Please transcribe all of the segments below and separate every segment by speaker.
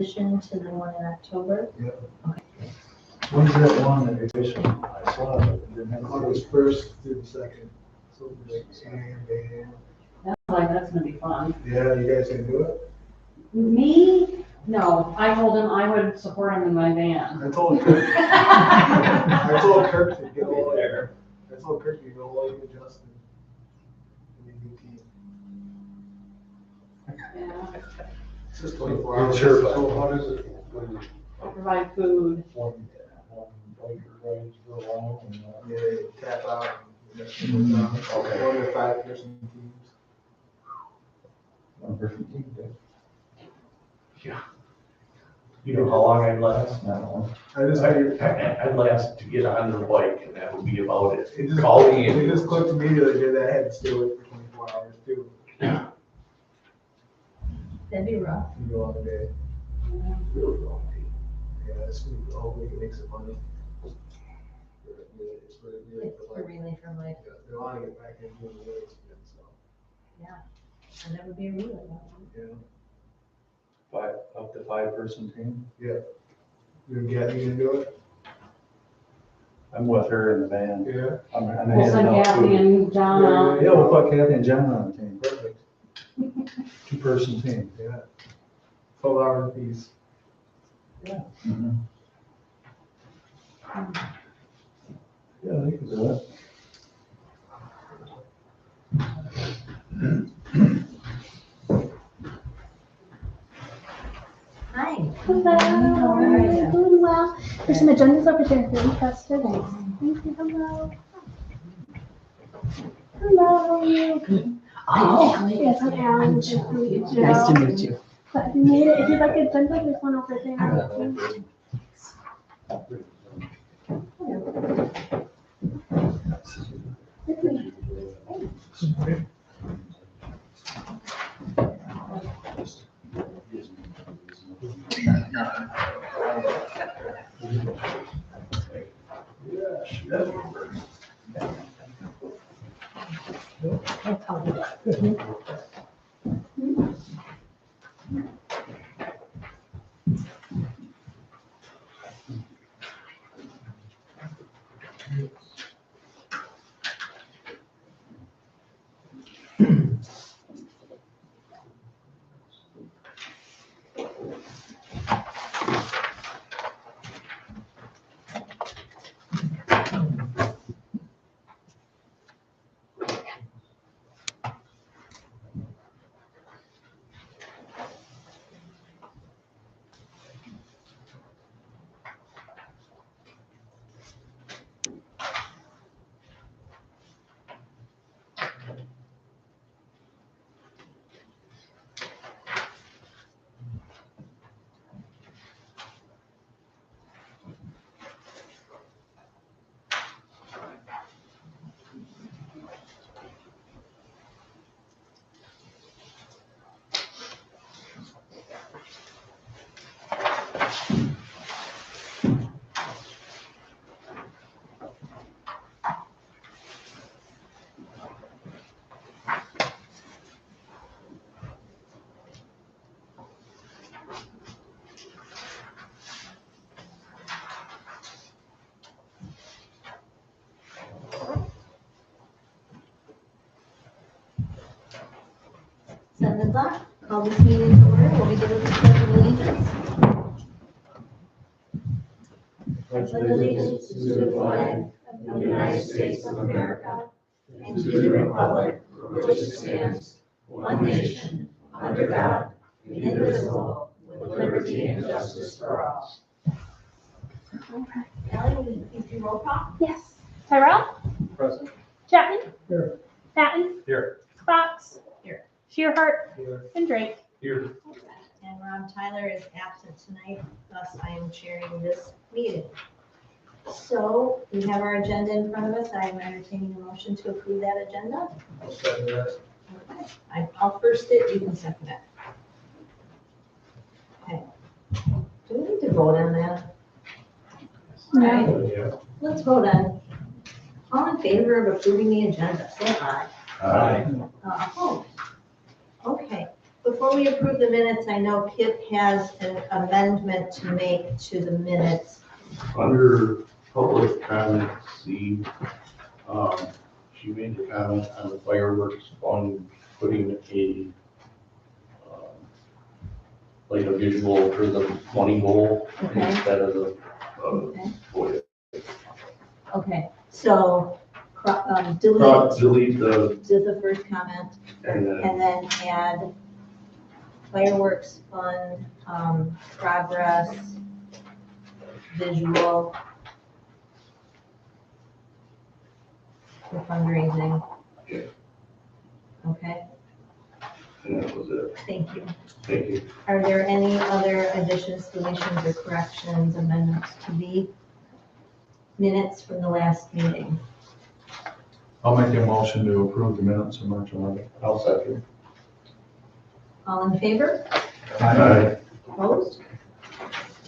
Speaker 1: addition to the one in October?
Speaker 2: When's that one that edition? I saw it, but didn't have it.
Speaker 3: August 1st through the 2nd. So like band.
Speaker 4: That's gonna be fun.
Speaker 3: Yeah, you guys can do it?
Speaker 4: Me? No, I told him I would support him in my van.
Speaker 3: I told Kirk. I told Kirk to get all there. I told Kirk to go all you and Justin. And the new team.
Speaker 4: Yeah.
Speaker 3: It's just 24
Speaker 2: You're
Speaker 3: hours.
Speaker 2: sure,
Speaker 3: So how does it?
Speaker 4: I provide food.
Speaker 2: One biker rides for a while and,
Speaker 3: Yeah, you tap out. And
Speaker 2: Okay.
Speaker 3: 1 to 5 person teams.
Speaker 2: one person team day.
Speaker 5: You know how long I'd last?
Speaker 2: No.
Speaker 3: I just,
Speaker 5: I'd last to get on the bike, and that would be about it.
Speaker 3: it just,
Speaker 5: Call me
Speaker 3: it
Speaker 5: in.
Speaker 3: just clicked to me the other day that I had to stay awake for 24 hours too.
Speaker 1: That'd be rough.
Speaker 3: You go on the day. Yeah, it's gonna be all week, it makes it money. It's really good
Speaker 1: It's
Speaker 3: for
Speaker 1: a
Speaker 3: like,
Speaker 1: relay for life.
Speaker 3: yeah, they want to get back into the race again, so,
Speaker 1: And that would be a relay.
Speaker 3: yeah.
Speaker 2: Up to 5-person team.
Speaker 3: You get me to do it?
Speaker 2: I'm with her in the van.
Speaker 3: Yeah.
Speaker 2: I'm
Speaker 4: We'll send
Speaker 2: handing out
Speaker 4: Kathy
Speaker 2: food.
Speaker 4: and John out.
Speaker 2: Yeah, we'll put Kathy and John on the team,
Speaker 3: Perfect,
Speaker 2: 2-person team.
Speaker 3: yeah. 12 hours apiece.
Speaker 2: Mhm. Yeah, they can do it.
Speaker 1: Hi.
Speaker 6: Hello, how are you? Doing well. There's some agendas over there for you guys today. Thank you. Hello. Hello, how are you?
Speaker 1: Oh.
Speaker 6: Yes, I am. Nice to meet you.
Speaker 7: Nice to meet you.
Speaker 6: Glad you made it. If you'd like agenda, there's one over there.
Speaker 1: Seven o'clock, call this meeting to order. We'll begin with the pledge of allegiance. Pledge allegiance to the flag of the United States of America and to the republic for which it stands, one nation, under God, indivisible, with liberty and justice for all. Ellie, will you please do roll call?
Speaker 6: Yes. Tyrell?
Speaker 2: Present.
Speaker 6: Chapman?
Speaker 2: Here.
Speaker 6: Patton?
Speaker 5: Here.
Speaker 6: Fox?
Speaker 1: Here.
Speaker 6: Shearhart?
Speaker 3: Here.
Speaker 6: And Drake?
Speaker 5: Here.
Speaker 1: And Rob Tyler is absent tonight, thus I am chairing this meeting. So we have our agenda in front of us. I am entertaining a motion to approve that agenda.
Speaker 3: I'll second that.
Speaker 1: Okay. I'll first it, you can second it. Okay. Do we need to vote on that?
Speaker 6: No.
Speaker 5: Yeah.
Speaker 1: Let's vote on. All in favor of approving the agenda, say aye.
Speaker 5: Aye.
Speaker 1: Opposed? Okay. Before before we approve the minutes, I know Kip has an amendment to make to the minutes.
Speaker 5: Under public comment C, she made the comment on the fireworks fund, putting like a visual for the money goal
Speaker 1: Okay.
Speaker 5: instead of the,
Speaker 1: Okay.
Speaker 5: boy,
Speaker 1: Okay, so, delete
Speaker 5: delete the,
Speaker 1: the first comment
Speaker 5: and then,
Speaker 1: and then add fireworks fund, progress, visual for fundraising.
Speaker 5: Yeah.
Speaker 1: Okay,
Speaker 5: and that was it.
Speaker 1: thank you.
Speaker 5: Thank you.
Speaker 1: Are there any other additions, deletions, or corrections, amendments to the minutes from the last meeting?
Speaker 2: I'll make a motion to approve the minutes of March 11th.
Speaker 5: I'll second.
Speaker 1: All in favor?
Speaker 5: Aye.
Speaker 1: Opposed?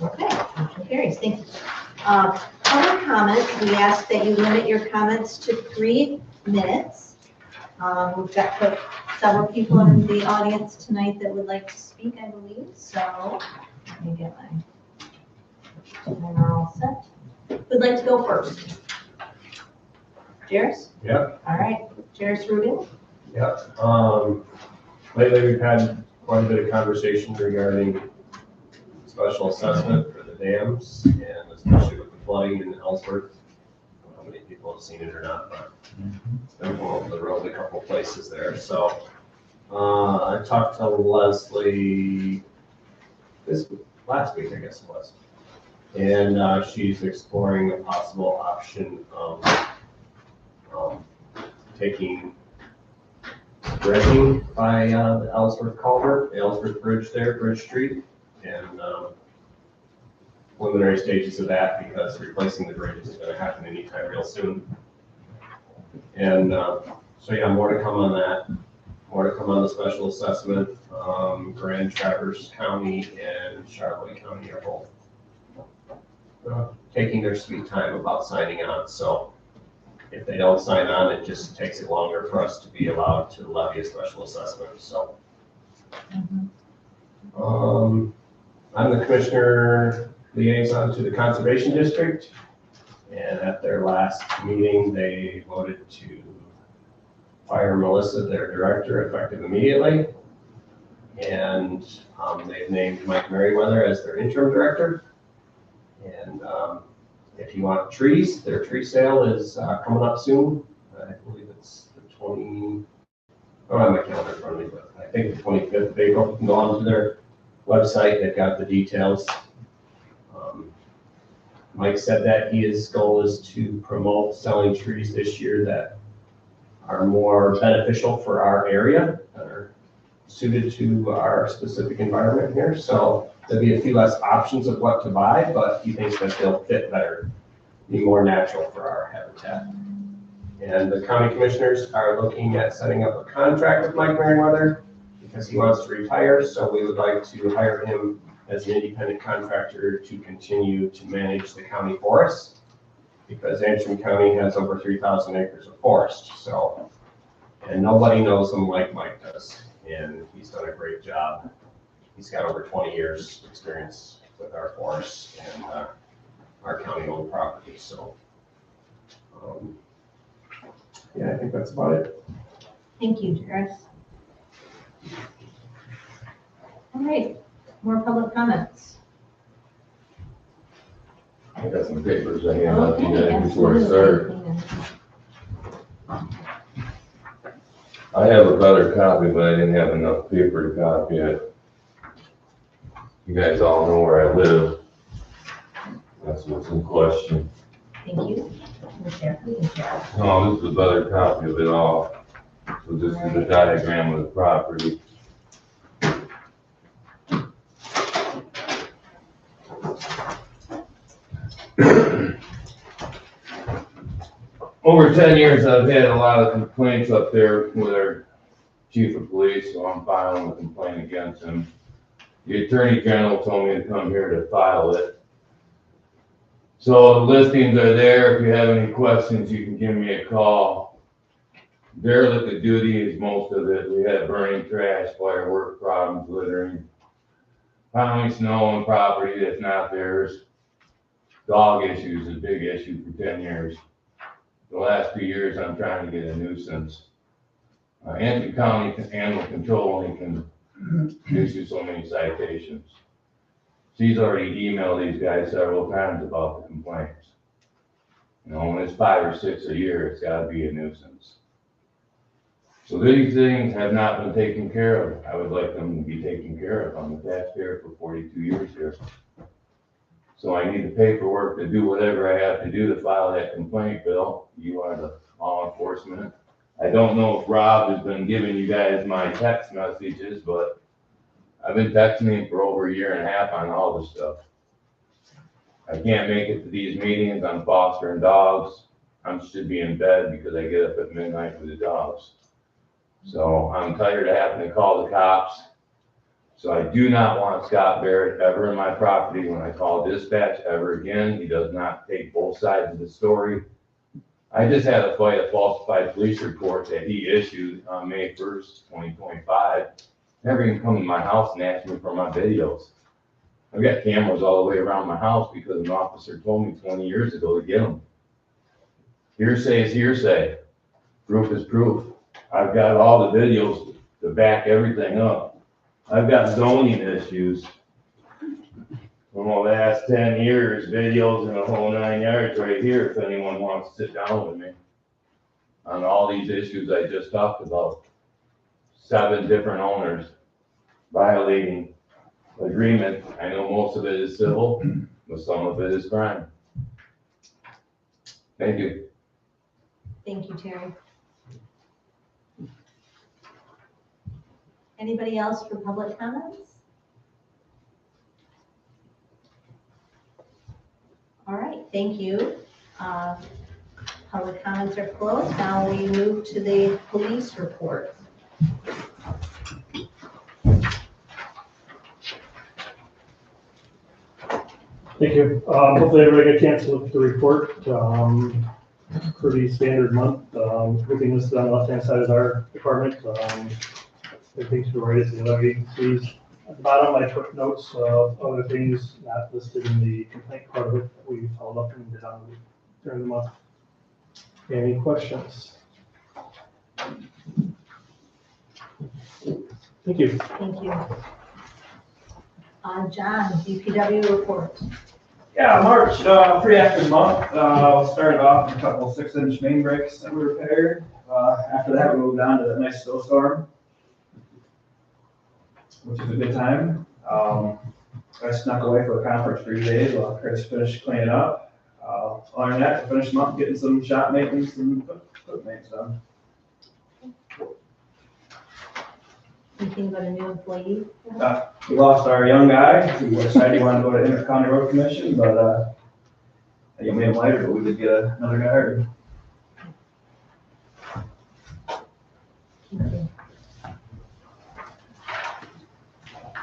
Speaker 1: Okay, motion carries, thank you. Public comment, we ask that you limit your comments to 3 minutes. We've got several people in the audience tonight that would like to speak, I believe, so let me get my timer all set. Who'd like to go first? Jairus?
Speaker 7: Yep.
Speaker 1: All right, Jairus Rubin?
Speaker 7: Lately, we've had quite a bit of conversation regarding special assessment for the dams, and especially with the flooding in Ellsworth. I don't know how many people have seen it or not, but it's been going over the road a couple of places there. So I talked to Leslie last week, I guess it was. And she's exploring a possible option of taking dredging by the Ellsworth culvert, the Ellsworth Bridge there, Bridge Street, and preliminary stages of that because replacing the bridge is going to happen anytime real soon. And so yeah, more to come on that. More to come on the special assessment. Grand Traverse County and Charlotte County are both taking their sweet time about signing on. So if they don't sign on, it just takes it longer for us to be allowed to levy a special assessment. So I'm the commissioner liaison to the Conservation District. And at their last meeting, they voted to fire Melissa, their director, effective immediately. And they've named Mike Merriweather as their interim director. And if you want trees, their tree sale is coming up soon. I believe it's the 20, I don't have my calendar in front of me, but I think the 25th of April. You can go onto their website, they've got the details. Mike said that his goal is to promote selling trees this year that are more beneficial for our area, that are suited to our specific environment here. So there'll be a few less options of what to buy, but he thinks that they'll fit better, be more natural for our habitat. And the county commissioners are looking at setting up a contract with Mike Merriweather because he wants to retire. So we would like to hire him as an independent contractor to continue to manage the county forests, because Antrim County has over 3,000 acres of forest. So, and nobody knows him like Mike does, and he's done a great job. He's got over 20 years experience with our forests and our county-owned property. So, yeah, I think that's about it.
Speaker 1: Thank you, Jairus. All right, more public comments.
Speaker 8: I got some papers I hand out to you
Speaker 1: Okay,
Speaker 8: guys before I start.
Speaker 1: absolutely.
Speaker 8: I have a better copy, but I didn't have enough paper to copy it. You guys all know where I live. That's what's in question.
Speaker 1: Thank you. Jairus.
Speaker 8: No, this is a better copy of it all. So this is the diagram of the property. Over 10 years, I've had a lot of complaints up there with our chief of police, so I'm filing a complaint against him. The attorney general told me to come here to file it. So the listings are there. If you have any questions, you can give me a call. derelict of duty is most of it. We had burning trash, firework problems, littering, plowing snow on property that's not theirs. Dog issues is a big issue for 10 years. The last 2 years, I'm trying to get a nuisance. Antrim County Animal Control only can issue so many citations. She's already emailed these guys several times about the complaints. You know, when it's 5 or 6 a year, it's gotta be a nuisance. So these things have not been taken care of. I would like them to be taken care of. I'm a taxpayer for 42 years here. So I need the paperwork to do whatever I have to do to file that complaint, Bill. You are the law enforcement. I don't know if Rob has been giving you guys my text messages, but I've been texting him for over 1.5 years on all this stuff. I can't make it to these meetings. I'm fostering dogs. I should be in bed because I get up at midnight with the dogs. So I'm tired of having to call the cops. So I do not want Scott Barrett ever in my property when I call dispatch ever again. He does not take both sides of the story. I just had to fight a falsified police report that he issued on May 1st, 2025. Never even come to my house and asked me for my videos. I've got cameras all the way around my house because an officer told me 20 years ago to get them. Hearsay is hearsay. Proof is proof. I've got all the videos to back everything up. I've got zoning issues from the last 10 years, videos and the whole 9 yards right here if anyone wants to sit down with me on all these issues I just talked about. 7 different owners violating agreement. I know most of it is civil, but some of it is crime. Thank you.
Speaker 1: Thank you, Terry. Anybody else for public comments? All right, thank you. Public comments are closed. Now we move to the police report.
Speaker 9: Thank you. Hopefully everybody got a chance to look at the report. Pretty standard month. Everything listed on the left-hand side of our department. Everything's related to the other agencies. At the bottom, I took notes of other things not listed in the complaint part of it that we followed up and did on during the month. Any questions? Thank you.
Speaker 1: Thank you. John, DPW report.
Speaker 10: Yeah, March, pretty active month. Started off with a couple 6-inch main breaks that we repaired. After that, we moved on to that nice snowstorm, which is a good time. I snuck away for a conference for 3 days while Chris finished cleaning up. Other than that, to finish the month, getting some shop maintenance and foot maintenance done.
Speaker 1: Anything about a new employee?
Speaker 10: We lost our young guy. We decided he wanted to go to Inter-County Road Commission, but I made him later, but we did get another guy hired.
Speaker 1: Thank you.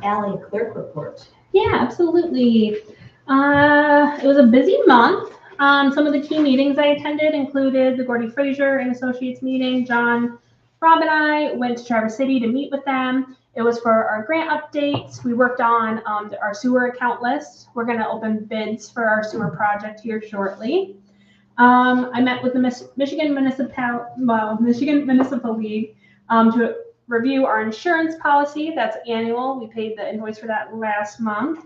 Speaker 1: Ally, clerk report.
Speaker 6: Yeah, absolutely. It was a busy month. Some of the key meetings I attended included the Gordy Fraser and Associates meeting. John, Rob, and I went to Traverse City to meet with them. It was for our grant updates. We worked on our sewer account list. We're going to open bids for our sewer project here shortly. I met with the Michigan Municipal League to review our insurance policy. That's annual. We paid the invoice for that last month.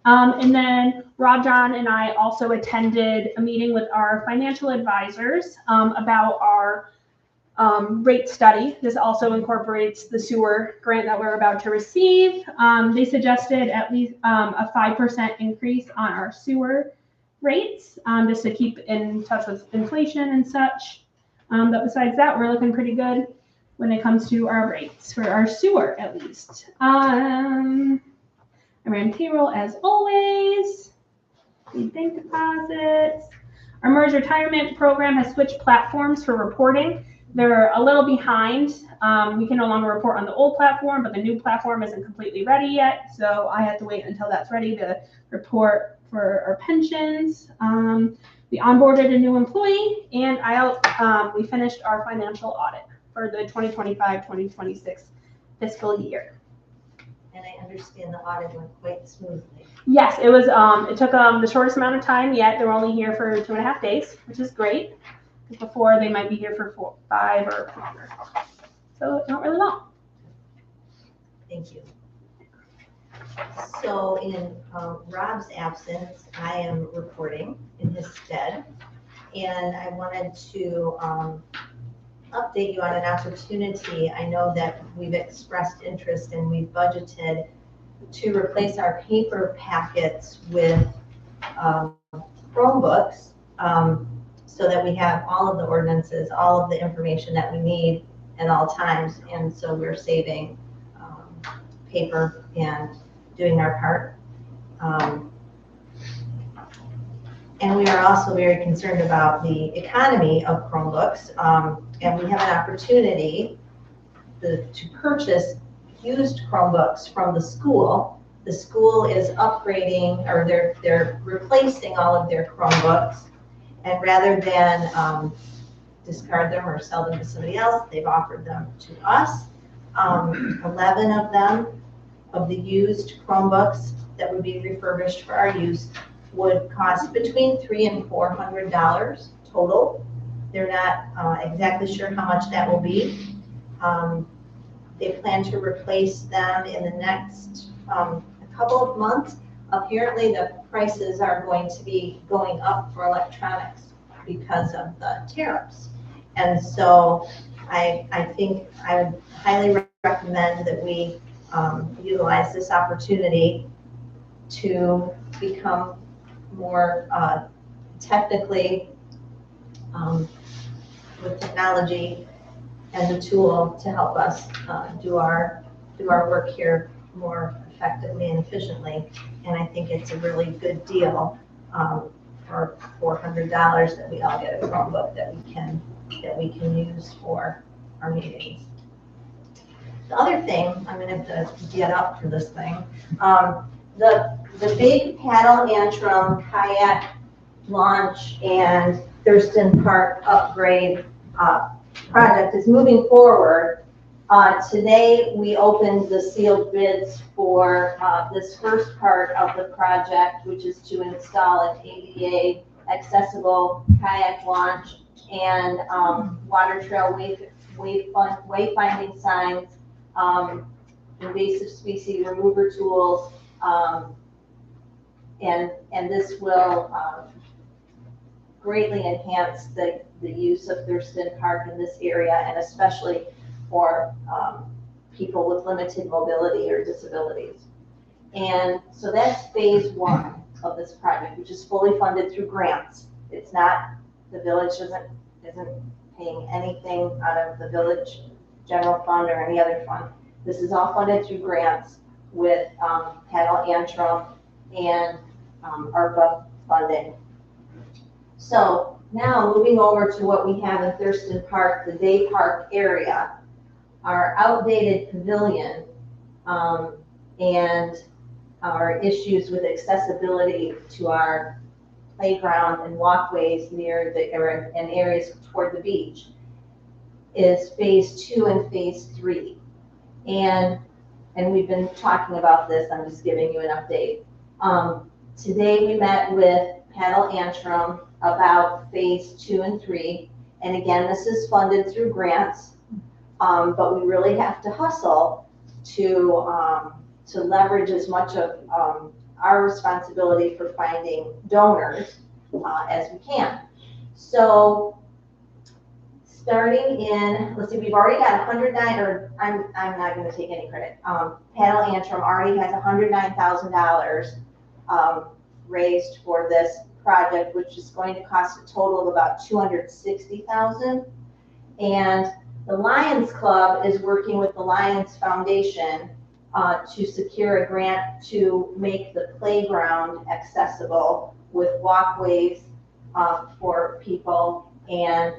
Speaker 6: And then Rob, John, and I also attended a meeting with our financial advisors about our rate study. This also incorporates the sewer grant that we're about to receive. They suggested at least a 5% increase on our sewer rates, just to keep in touch with inflation and such. But besides that, we're looking pretty good when it comes to our rates for our sewer, at least. I ran payroll as always. Bank deposits. Our MERS retirement program has switched platforms for reporting. They're a little behind. We can no longer report on the old platform, but the new platform isn't completely ready yet. So I have to wait until that's ready to report for our pensions. We onboarded a new employee, and we finished our financial audit. for the 2025-2026 fiscal year.
Speaker 1: And I understand the audit went quite smoothly.
Speaker 6: Yes, it was, it took the shortest amount of time yet. They were only here for 2.5 days, which is great. Because before they might be here for 4, 5 or longer. So it went really well.
Speaker 1: Thank you. So in Rob's absence, I am reporting in his stead. And I wanted to update you on an opportunity. I know that we've expressed interest and we've budgeted to replace our paper packets with Chromebooks so that we have all of the ordinances, all of the information that we need at all times. And so we're saving paper and doing our part. And we are also very concerned about the economy of Chromebooks. And we have an opportunity to purchase used Chromebooks from the school. The school is upgrading, or they're replacing all of their Chromebooks. And rather than discard them or sell them to somebody else, they've offered them to us. 11 of them, of the used Chromebooks that would be refurbished for our use, would cost between $300 and $400 total. They're not exactly sure how much that will be. They plan to replace them in the next couple of months. Apparently the prices are going to be going up for electronics because of the tariffs. And so I think I would highly recommend that we utilize this opportunity to become more technically with technology and the tool to help us do our work here more effectively and efficiently. And I think it's a really good deal for $400 that we all get a Chromebook that we can use for our meetings. The other thing, I'm going to have to get up for this thing. The big Paddle Antrim kayak launch and Thurston Park upgrade project is moving forward. Today we opened the sealed bids for this first part of the project, which is to install an ADA accessible kayak launch and water trail wayfinding signs, invasive species remover tools, and this will greatly enhance the use of Thurston Park in this area, and especially for people with limited mobility or disabilities. And so that's phase 1 of this project, which is fully funded through grants. It's not, the village isn't paying anything out of the village general fund or any other fund. This is all funded through grants with Paddle Antrim and ARPA funding. So now moving over to what we have in Thurston Park, the day park area, our outdated pavilion and our issues with accessibility to our playground and walkways near the and areas toward the beach is phase 2 and phase 3. And we've been talking about this, I'm just giving you an update. Today we met with Paddle Antrim about phase 2 and 3. And again, this is funded through grants, but we really have to hustle to leverage as much of our responsibility for finding donors as we can. So starting in, let's see, we've already got 109, or I'm not going to take any credit. Paddle Antrim already has $109,000 raised for this project, which is going to cost a total of about $260,000. And the Lions Club is working with the Lions Foundation to secure a grant to make the playground accessible with walkways for people and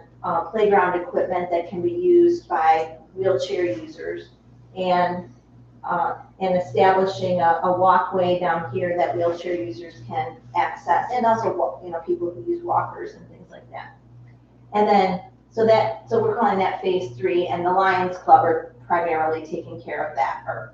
Speaker 1: playground equipment that can be used by wheelchair users, and establishing a walkway down here that wheelchair users can access, and also people who use walkers and things like that. And then So we're calling that phase 3, and the Lions Club are primarily taking care of that, or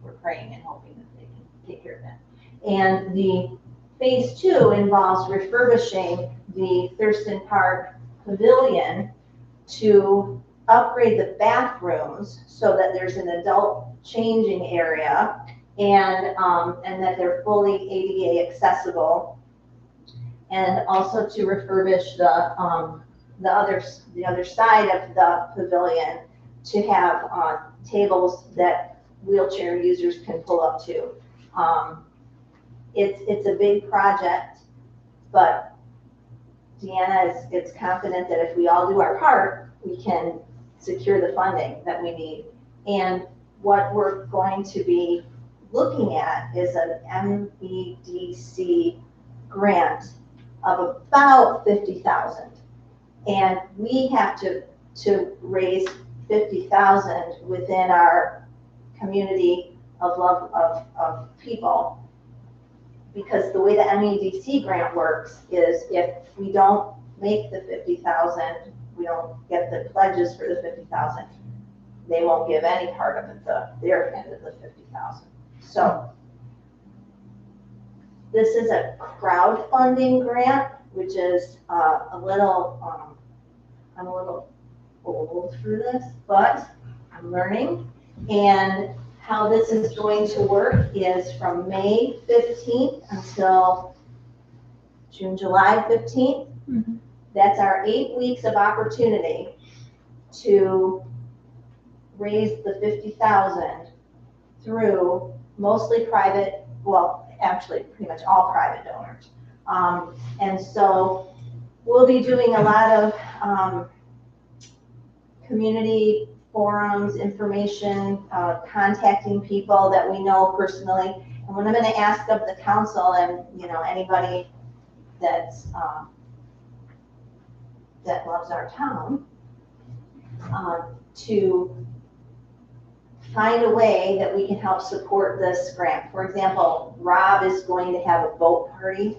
Speaker 1: we're praying and hoping that they can take care of that. And the phase 2 involves refurbishing the Thurston Park Pavilion to upgrade the bathrooms so that there's an adult changing area and that they're fully ADA accessible. And also to refurbish the other side of the pavilion to have tables that wheelchair users can pull up to. It's a big project, but Deanna is confident that if we all do our part, we can secure the funding that we need. And what we're going to be looking at is an MEDC grant of about $50,000. And we have to raise $50,000 within our community of people. Because the way the MEDC grant works is if we don't make the 50,000, we don't get the pledges for the 50,000, they won't give any part of it, their end of the 50,000. So this is a crowdfunding grant, which is I'm a little old for this, but I'm learning. And how this is going to work is from May 15th until July 15th.
Speaker 6: Mhm.
Speaker 1: That's our 8 weeks of opportunity to raise the 50,000 through mostly private, well, actually pretty much all private donors. And so we'll be doing a lot of community forums, information, contacting people that we know personally. And what I'm going to ask of the council and, anybody that's, that loves our town, to find a way that we can help support this grant. For example, Rob is going to have a boat party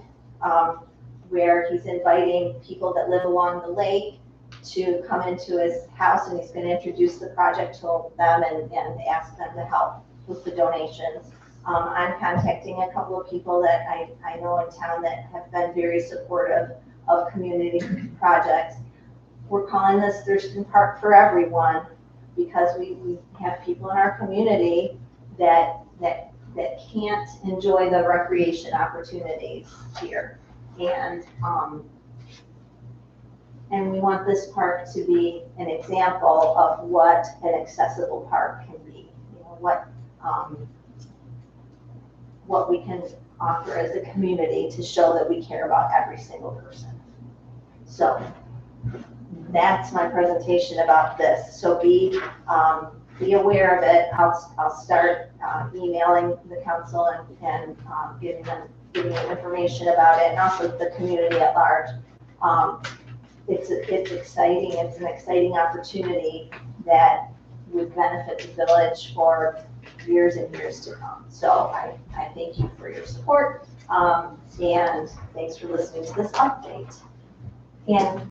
Speaker 1: where he's inviting people that live along the lake to come into his house, and he's going to introduce the project to them and ask them to help with the donations. I'm contacting a couple of people that I know in town that have been very supportive of community projects. We're calling this Thurston Park for Everyone because we have people in our community that can't enjoy the recreation opportunities here. And we want this park to be an example of what an accessible park can be. What we can offer as a community to show that we care about every single person. So that's my presentation about this. So be aware of it. I'll start emailing the council and giving them information about it, and also the community at large. It's exciting. It's an exciting opportunity that would benefit the village for years and years to come. So I thank you for your support, and thanks for listening to this update. And